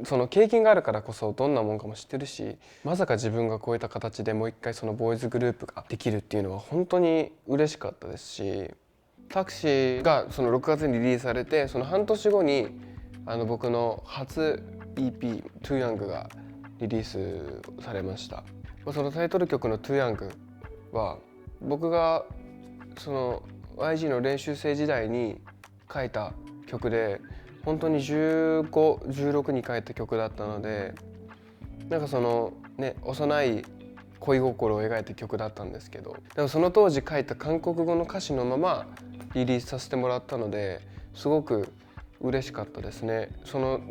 その経験があるからこそどんなもんかも知ってるし、まさか自分がこういった形でもう一回そのボーイズグループができるっていうのは本当に嬉しかったですし、タクシーがその6月にリリースされて、その半年後に僕の初 EP「Too Young」がリリースされました。そのタイトル曲の「Too Young」は僕がその YG の練習生時代に書いた曲で、本当に15、16に書いた曲だったので、なんかそのね、幼い恋心を描いた曲だったんですけど、でもその当時書いた韓国語の歌詞のままリリースさせてもらったので、すごく嬉しかったですね。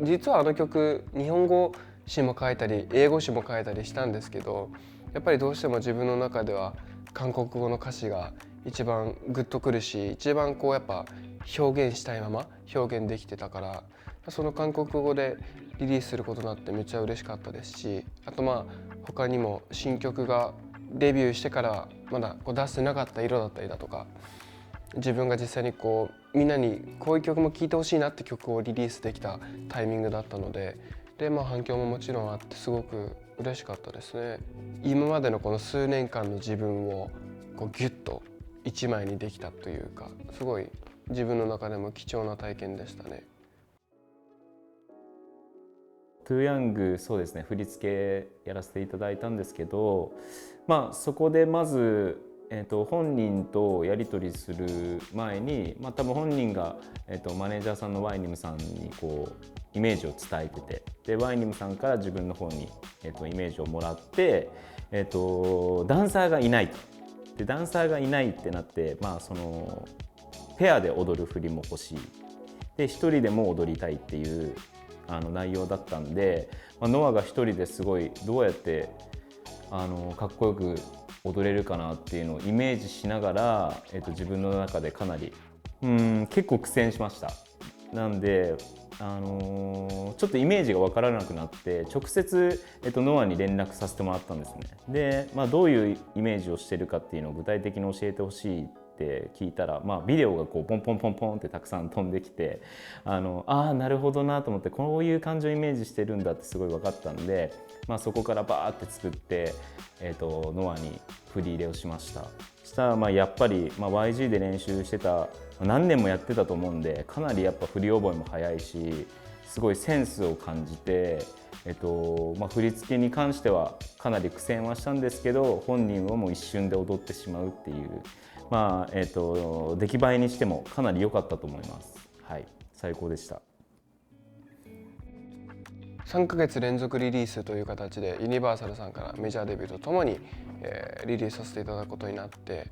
実は曲日本語詞も書いたり英語詞も書いたりしたんですけど、やっぱりどうしても自分の中では韓国語の歌詞が一番グッとくるし、一番こうやっぱ表現したいまま表現できてたから、その韓国語でリリースすることになってめっちゃ嬉しかったですし、あと他にも新曲がデビューしてからまだ出してなかった色だったりだとか、自分が実際にみんなにこういう曲も聴いてほしいなって曲をリリースできたタイミングだったので、反響ももちろんあってすごく嬉しかったですね。今までのこの数年間の自分をギュッと一枚にできたというか、すごい自分の中でも貴重な体験でしたね。トゥーヤング、そうですね、振り付けやらせていただいたんですけど、そこでまず、本人とやり取りする前に、多分本人が、マネージャーさんのワイニムさんにイメージを伝えてて、でワイニムさんから自分の方に、イメージをもらって、ダンサーがいないと。でダンサーがいないってなって、そのペアで踊る振りも欲しい、で一人でも踊りたいっていう内容だったんで、ノアが一人ですごいどうやってかっこよく踊れるかなっていうのをイメージしながら、自分の中でかなり結構苦戦しました。なんでちょっとイメージが分からなくなって直接、ノアに連絡させてもらったんですね。で、どういうイメージをしてるかっていうのを具体的に教えてほしいって聞いたら、ビデオがポンポンポンポンってたくさん飛んできて、なるほどなと思って、こういう感情をイメージしてるんだってすごい分かったんで、そこからバーって作って、ノアに振り入れをしました。したらやっぱり、YG で練習してた何年もやってたと思うんで、かなりやっぱ振り覚えも早いし、すごいセンスを感じて、振り付けに関してはかなり苦戦はしたんですけど、本人はもう一瞬で踊ってしまうっていう、出来栄えにしてもかなり良かったと思います。はい、最高でした。3ヶ月連続リリースという形でユニバーサルさんからメジャーデビューとともに、リリースさせていただくことになって、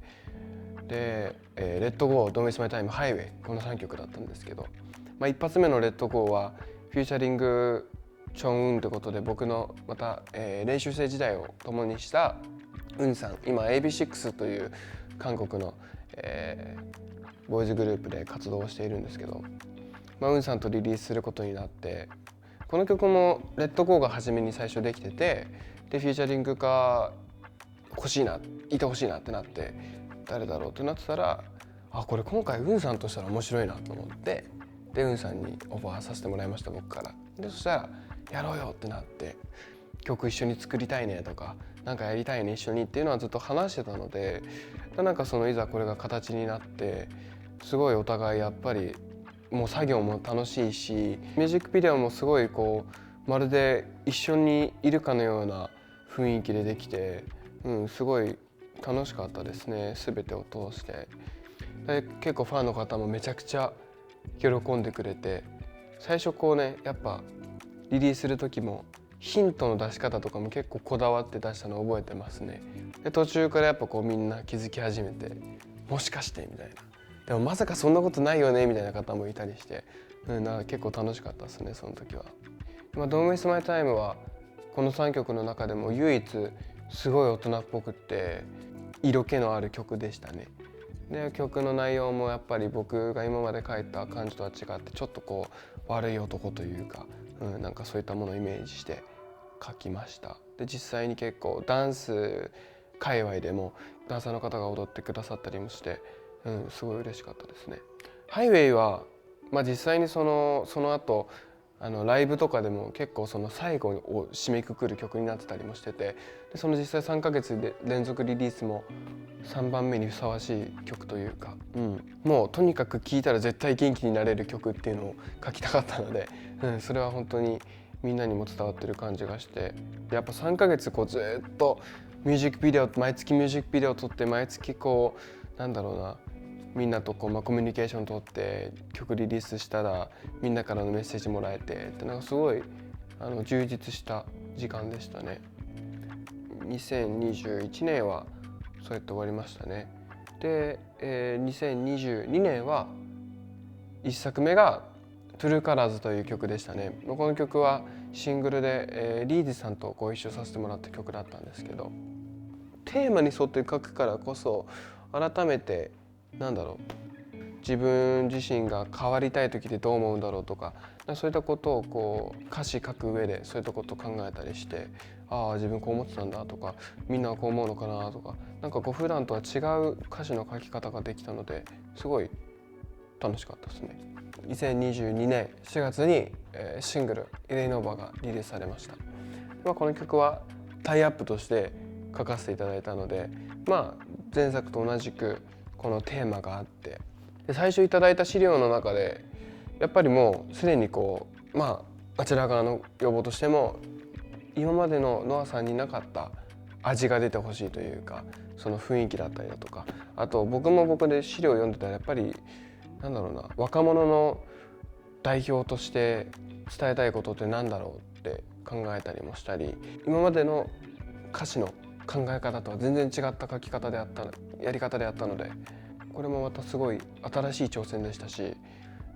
で「レッドゴー」「Don't Waste My Time」「ハイウェイ」この3曲だったんですけど、一発目の「レッドゴー」はフューチャリングチョンウンということで、僕のまた、練習生時代を共にしたウンさん、今 AB6 という韓国の、ボーイズグループで活動をしているんですけど、ウンさんとリリースすることになって、この曲も「レッドゴー」が初めに最初できてて、でフューチャリングが欲しいな、いてほしいなってなって、誰だろうってなってたら、これ今回ウンさんとしたら面白いなと思って、でウンさんにオファーさせてもらいました、僕から。でそしたらやろうよってなって、曲一緒に作りたいねとか、なんかやりたいね一緒にっていうのはずっと話してたので、なんかいざこれが形になって、すごいお互いやっぱりもう作業も楽しいし、ミュージックビデオもすごいまるで一緒にいるかのような雰囲気でできて、すごい楽しかったですね、全てを通して。で結構ファンの方もめちゃくちゃ喜んでくれて、最初やっぱリリースする時もヒントの出し方とかも結構こだわって出したのを覚えてますね。で途中からやっぱみんな気づき始めて、もしかしてみたいな、でもまさかそんなことないよねみたいな方もいたりして、なんか結構楽しかったですね、その時は。Don't Waste My Time はこの3曲の中でも唯一すごい大人っぽくって色気のある曲でしたね。で曲の内容もやっぱり僕が今まで書いた感じとは違って、ちょっと悪い男というか、なんかそういったものをイメージして書きました。で実際に結構ダンス界隈でもダンサーの方が踊ってくださったりもして、すごい嬉しかったですね。ハイウェイは、実際にその後ライブとかでも結構その最後を締めくくる曲になってたりもしてて、でその実際3ヶ月で連続リリースも3番目にふさわしい曲というか、もうとにかく聴いたら絶対元気になれる曲っていうのを書きたかったので、それは本当にみんなにも伝わってる感じがして、やっぱ3ヶ月こうずっとミュージックビデオ毎月ミュージックビデオを撮って毎月こうなんだろうな、みんなとこう、コミュニケーション取って曲リリースしたらみんなからのメッセージもらえてってなんかすごい充実した時間でしたね。2021年はそうやって終わりましたね。で、2022年は1作目がトゥルーカラーズという曲でしたね。この曲はシングルで、リーズさんとご一緒させてもらった曲だったんですけど、テーマに沿って書くからこそ改めてなんだろう、自分自身が変わりたい時ってどう思うんだろうとか、そういったことをこう歌詞書く上でそういったことを考えたりして、ああ自分こう思ってたんだとか、みんなはこう思うのかなとか、なんかこう普段とは違う歌詞の書き方ができたのですごい楽しかったですね。2022年4月に、シングル「イレイノーバー」がリリースされました。この曲はタイアップとして書かせていただいたので、前作と同じくこのテーマがあって、で最初いただいた資料の中でやっぱりもうすでにこうあちら側の要望としても今までのノアさんになかった味が出てほしいというか、その雰囲気だったりだとか、あと僕も僕で資料を読んでたらやっぱりなんだろうな、若者の代表として伝えたいことってなんだろうって考えたりもしたり、今までの歌詞の考え方とは全然違った書き方であったやり方であったので、これもまたすごい新しい挑戦でしたし、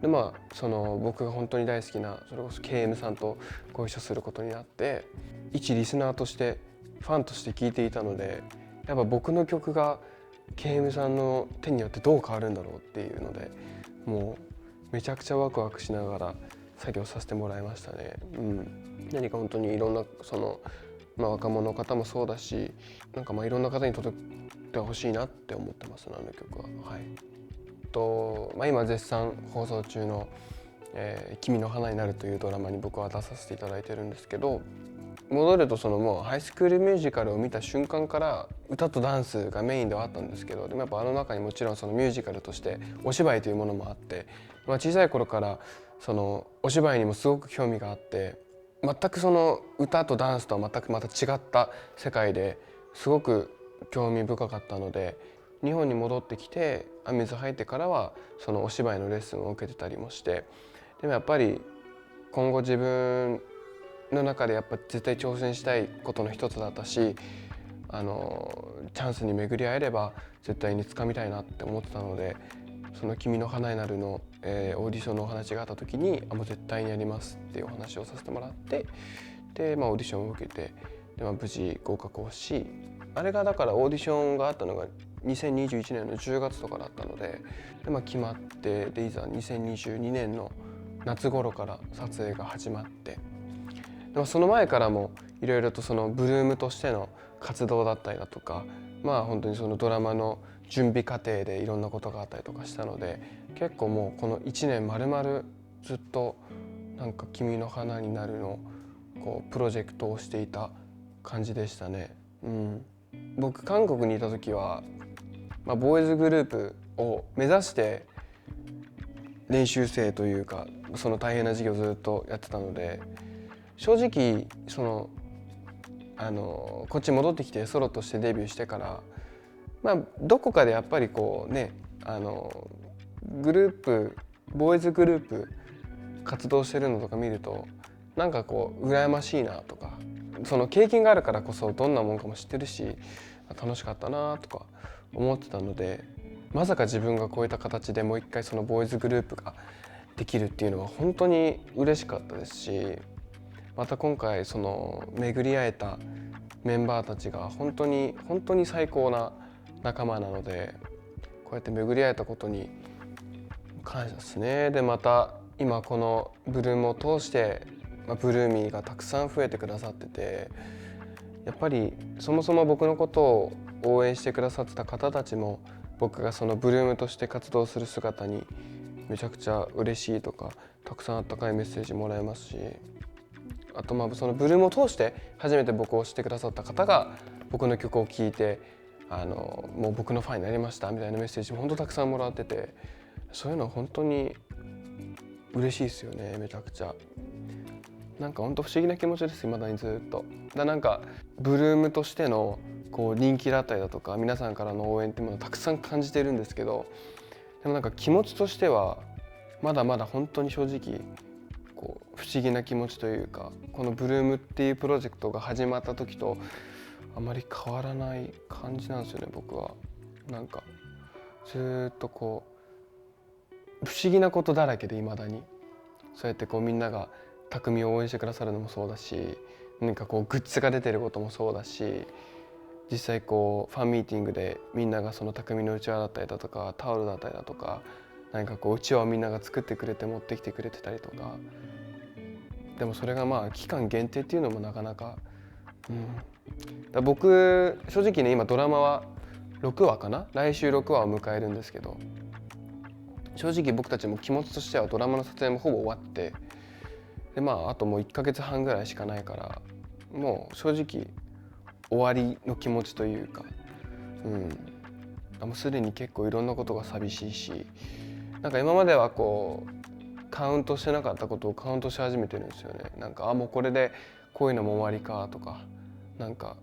でその僕が本当に大好きなそれこそ KM さんとご一緒することになって、一リスナーとしてファンとして聴いていたので、やっぱ僕の曲が KM さんの手によってどう変わるんだろうっていうので、もうめちゃくちゃワクワクしながら作業させてもらいましたね。何か本当にいろんなその、若者の方もそうだし、なんかいろんな方に届いてほしいなって思ってますね、あの曲は。今絶賛放送中の君の花になるというドラマに僕は出させていただいてるんですけど、戻るとそのもうハイスクールミュージカルを見た瞬間から歌とダンスがメインではあったんですけど、でもやっぱあの中にもちろんそのミュージカルとしてお芝居というものもあって、小さい頃からそのお芝居にもすごく興味があって、全くその歌とダンスとは全くまた違った世界ですごく興味深かったので、日本に戻ってきてアミューズ入ってからはそのお芝居のレッスンを受けてたりもして、でもやっぱり今後自分の中でやっぱ絶対挑戦したいことの一つだったし、チャンスに巡り合えれば絶対に掴みたいなって思ってたので、その「君の花になるの」オーディションのお話があった時にもう絶対にやりますっていうお話をさせてもらって、で、オーディションを受けて、で、無事合格をし、あれがだからオーディションがあったのが2021年の10月とかだったので、決まって、でいざ2022年の夏頃から撮影が始まって、でもその前からもいろいろとそのブルームとしての活動だったりだとか、本当にそのドラマの準備過程でいろんなことがあったりとかしたので、結構もうこの1年まるまるずっとなんか「君の花になる」のこうプロジェクトをしていた感じでしたね。僕韓国にいた時は、ボーイズグループを目指して練習生というかその大変な授業をずっとやってたので、正直そのこっち戻ってきてソロとしてデビューしてから、どこかでやっぱりこうね、グループボーイズグループ活動してるのとか見ると、なんかこう羨ましいなとか、その経験があるからこそどんなもんかも知ってるし楽しかったなとか思ってたので、まさか自分がこういった形でもう一回そのボーイズグループができるっていうのは本当に嬉しかったですし、また今回その巡り会えたメンバーたちが本当に最高な仲間なので、こうやって巡り会えたことに感謝ですね。でまた今このブルームを通してブルーミーがたくさん増えてくださってて、やっぱりそもそも僕のことを応援してくださってた方たちも僕がそのブルームとして活動する姿にめちゃくちゃ嬉しいとかたくさんあったかいメッセージもらえますし、あとそのブルームを通して初めて僕を知ってくださった方が僕の曲を聴いてもう僕のファンになりましたみたいなメッセージも本当たくさんもらってて、そういうのは本当に嬉しいですよね。めちゃくちゃなんか本当不思議な気持ちです。未だにずっとなんかブルームとしてのこう人気だったりだとか皆さんからの応援っていうものをたくさん感じてるんですけど、でもなんか気持ちとしてはまだまだ本当に正直こう不思議な気持ちというか、このブルームっていうプロジェクトが始まった時とあまり変わらない感じなんですよね。僕はなんかずっとこう不思議なことだらけで、未だにそうやってこうみんなが匠を応援してくださるのもそうだし、何かこうグッズが出てることもそうだし、実際こうファンミーティングでみんながその匠のうちわだったりだとかタオルだったりだとか、何かこううちわをみんなが作ってくれて持ってきてくれてたりとか、でもそれが期間限定っていうのもなかなか、だ僕正直ね今ドラマは6話かな、来週6話を迎えるんですけど、正直僕たちも気持ちとしてはドラマの撮影もほぼ終わって、であともう1ヶ月半ぐらいしかないから、もう正直終わりの気持ちというか、もうすでに結構いろんなことが寂しいし、なんか今まではこうカウントしてなかったことをカウントし始めてるんですよね。なんかもうこれでこういうのも終わりかとか、なんか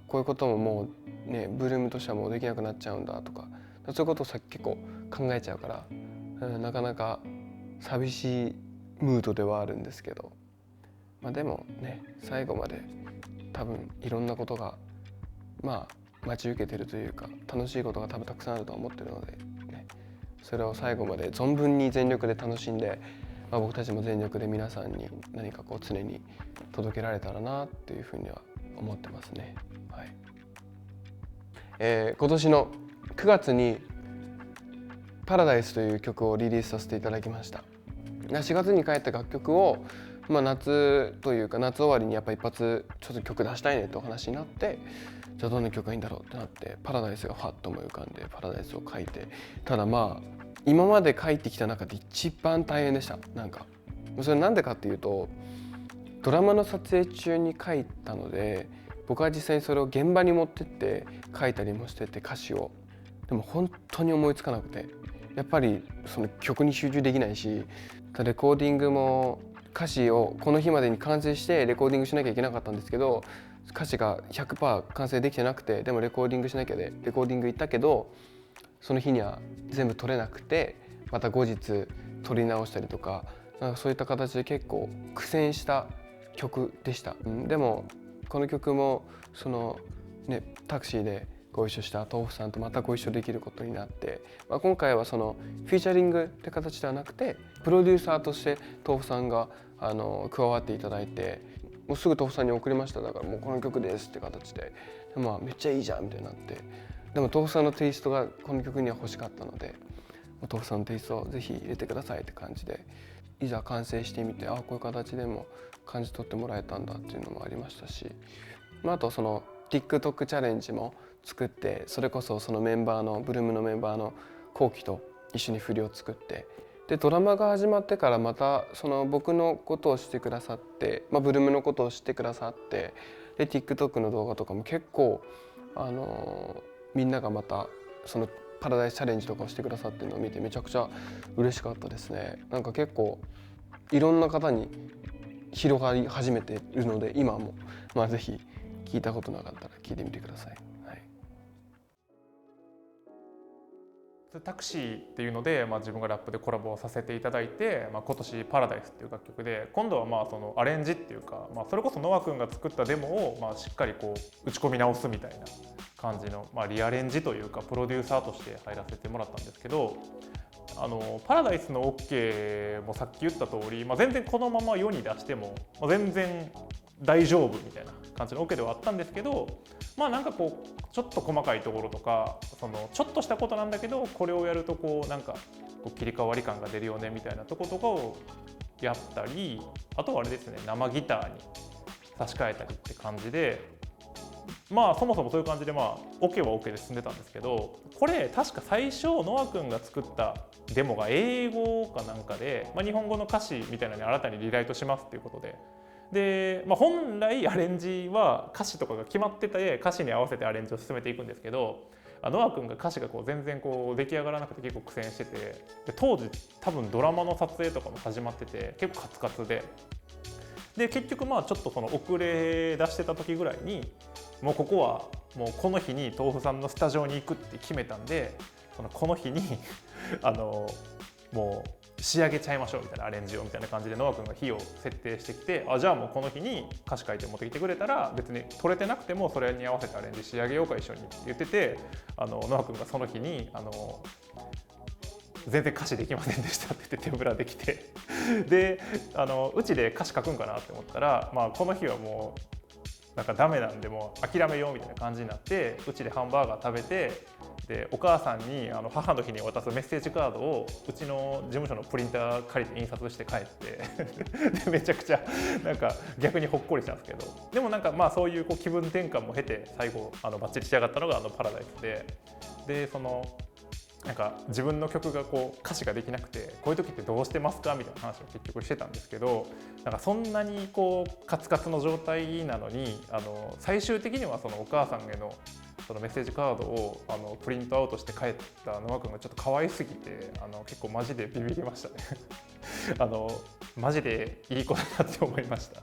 こういうことももうねブルームとしてはもうできなくなっちゃうんだとか、そういうことを結構考えちゃうから、なかなか寂しいムードではあるんですけど、でもね最後まで多分いろんなことが待ち受けてるというか、楽しいことが多分たくさんあると思ってるので、それを最後まで存分に全力で楽しんで、僕たちも全力で皆さんに何かこう常に届けられたらなっていうふうには思ってますね。はい。今年の9月に「パラダイス」という曲をリリースさせていただきました。4月に帰った楽曲を、夏というか夏終わりにやっぱ一発ちょっと曲出したいねってお話になって、じゃあどんな曲がいいんだろうってなってパラダイスがファッと思い浮かんでパラダイスを書いて、ただ今まで書いてきた中で一番大変でした。なんかそれなんでかっていうと、ドラマの撮影中に書いたので、僕は実際にそれを現場に持ってって書いたりもしてて歌詞を、でも本当に思いつかなくて、やっぱりその曲に集中できないし、レコーディングも歌詞をこの日までに完成してレコーディングしなきゃいけなかったんですけど、歌詞が 100% 完成できてなくて、でもレコーディングしなきゃでレコーディング行ったけど、その日には全部取れなくて、また後日取り直したりとか、なんかそういった形で結構苦戦した曲でした。でもこの曲もそのタクシーでご一緒した豆腐さんとまたご一緒できることになって、今回はそのフィーチャリングって形ではなくてプロデューサーとして豆腐さんが加わっていただいて、もうすぐ豆腐さんに送りました。だからもうこの曲ですって形で、めっちゃいいじゃんみたいになって、でも豆腐さんのテイストがこの曲には欲しかったので、豆腐さんのテイストをぜひ入れてくださいって感じで、いざ完成してみて、こういう形でも感じ取ってもらえたんだっていうのもありましたし、あとその TikTok チャレンジも作って、それこそそのメンバーのブルームのメンバーのコウキと一緒に振りを作って、でドラマが始まってからまたその僕のことをしてくださって、ブルームのことを知ってくださって、で TikTok の動画とかも結構みんながまたそのパラダイスチャレンジとかをしてくださってるのを見てめちゃくちゃ嬉しかったですね。なんか結構いろんな方に広がり始めているので、今もぜひ聞いたことなかったら聞いてみてください。タクシーっていうので、自分がラップでコラボをさせていただいて、今年「パラダイス」っていう楽曲で、今度はそのアレンジっていうか、それこそノア君が作ったデモをしっかりこう打ち込み直すみたいな感じの、リアレンジというかプロデューサーとして入らせてもらったんですけど、パラダイスの OK もさっき言った通り、全然このまま世に出しても全然大丈夫みたいな感じの OK ではあったんですけど、なんかこうちょっと細かいところとか、そのちょっとしたことなんだけどこれをやるとこうなんかこう切り替わり感が出るよねみたいなとことかをやったり、あとはあれですね、生ギターに差し替えたりって感じで、まあそもそもそういう感じでまあ OK は OK で進んでたんですけど、これ確か最初ノア君が作ったデモが英語かなんかで、まあ、日本語の歌詞みたいなのに新たにリライトしますっていうことで、まあ、本来アレンジは歌詞とかが決まってて歌詞に合わせてアレンジを進めていくんですけど、ノア君が歌詞がこう全然こう出来上がらなくて結構苦戦してて、で当時多分ドラマの撮影とかも始まってて結構カツカツで結局まあちょっとその遅れ出してた時ぐらいにもうここはもうこの日に豆腐さんのスタジオに行くって決めたんで、この日にもう仕上げちゃいましょうみたいなアレンジをみたいな感じでノア君が日を設定してきて、じゃあもうこの日に歌詞書いて持ってきてくれたら別に取れてなくてもそれに合わせてアレンジ仕上げようか一緒にって言ってて、ノア君がその日に全然歌詞できませんでしたって言って手ぶらできてでうちで歌詞書くんかなって思ったら、まあ、この日はもうなんかダメなんでもう諦めようみたいな感じになって、うちでハンバーガー食べて、でお母さんに母の日に渡すメッセージカードをうちの事務所のプリンター借りて印刷して帰ってでめちゃくちゃなんか逆にほっこりしたんですけど、でもなんかまあそういう気分転換も経て最後バッチリ仕上がったのがパラダイスでなんか自分の曲が歌詞ができなくてこういう時ってどうしてますかみたいな話を結局してたんですけど、なんかそんなにカツカツの状態なのに最終的にはそのお母さんへのそのメッセージカードをプリントアウトして帰ったノア君がちょっと可愛すぎて結構マジでビビりましたねマジでいい子だなって思いました。